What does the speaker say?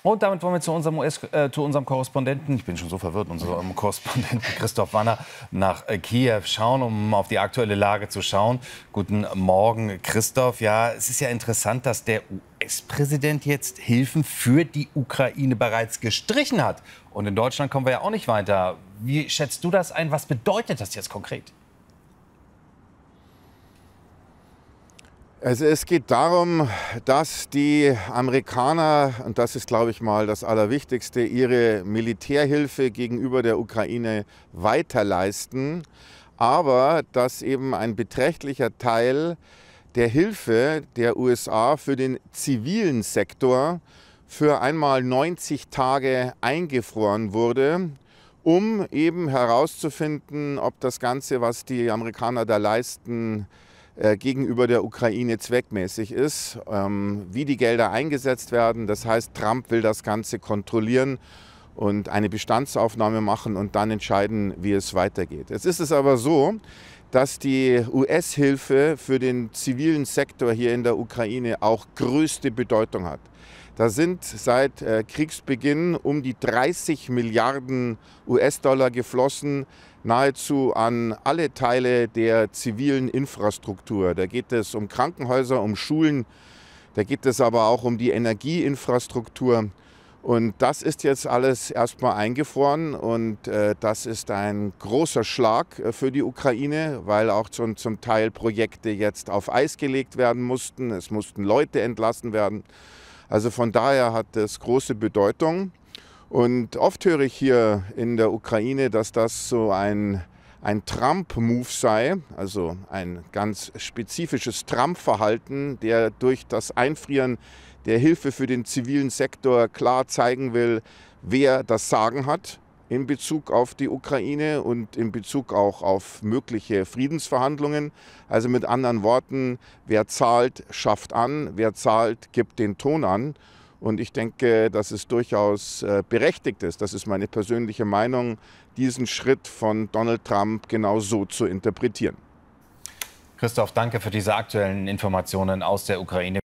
Und damit wollen wir zu unserem Korrespondenten, ich bin schon so verwirrt, unserem Korrespondenten Christoph Wanner nach Kiew schauen, um auf die aktuelle Lage zu schauen. Guten Morgen, Christoph. Ja, es ist ja interessant, dass der US-Präsident jetzt Hilfen für die Ukraine bereits gestrichen hat. Und in Deutschland kommen wir ja auch nicht weiter. Wie schätzt du das ein? Was bedeutet das jetzt konkret? Also es geht darum, dass die Amerikaner, und das ist, glaube ich mal, das Allerwichtigste, ihre Militärhilfe gegenüber der Ukraine weiterleisten, aber dass eben ein beträchtlicher Teil der Hilfe der USA für den zivilen Sektor für einmal 90 Tage eingefroren wurde, um eben herauszufinden, ob das Ganze, was die Amerikaner da leisten, gegenüber der Ukraine zweckmäßig ist, wie die Gelder eingesetzt werden. Das heißt, Trump will das Ganze kontrollieren und eine Bestandsaufnahme machen und dann entscheiden, wie es weitergeht. Jetzt ist es aber so, dass die US-Hilfe für den zivilen Sektor hier in der Ukraine auch größte Bedeutung hat. Da sind seit Kriegsbeginn um die 30 Milliarden US-Dollar geflossen, nahezu an alle Teile der zivilen Infrastruktur. Da geht es um Krankenhäuser, um Schulen, da geht es aber auch um die Energieinfrastruktur. Und das ist jetzt alles erstmal eingefroren und das ist ein großer Schlag für die Ukraine, weil auch schon zum Teil Projekte jetzt auf Eis gelegt werden mussten. Es mussten Leute entlassen werden. Also von daher hat das große Bedeutung. Und oft höre ich hier in der Ukraine, dass das so ein Trump-Move sei, also ein ganz spezifisches Trump-Verhalten, der durch das Einfrieren der Hilfe für den zivilen Sektor klar zeigen will, wer das Sagen hat in Bezug auf die Ukraine und in Bezug auch auf mögliche Friedensverhandlungen. Also mit anderen Worten, wer zahlt, schafft an, wer zahlt, gibt den Ton an. Und ich denke, dass es durchaus berechtigt ist, das ist meine persönliche Meinung, diesen Schritt von Donald Trump genau so zu interpretieren. Christoph, danke für diese aktuellen Informationen aus der Ukraine.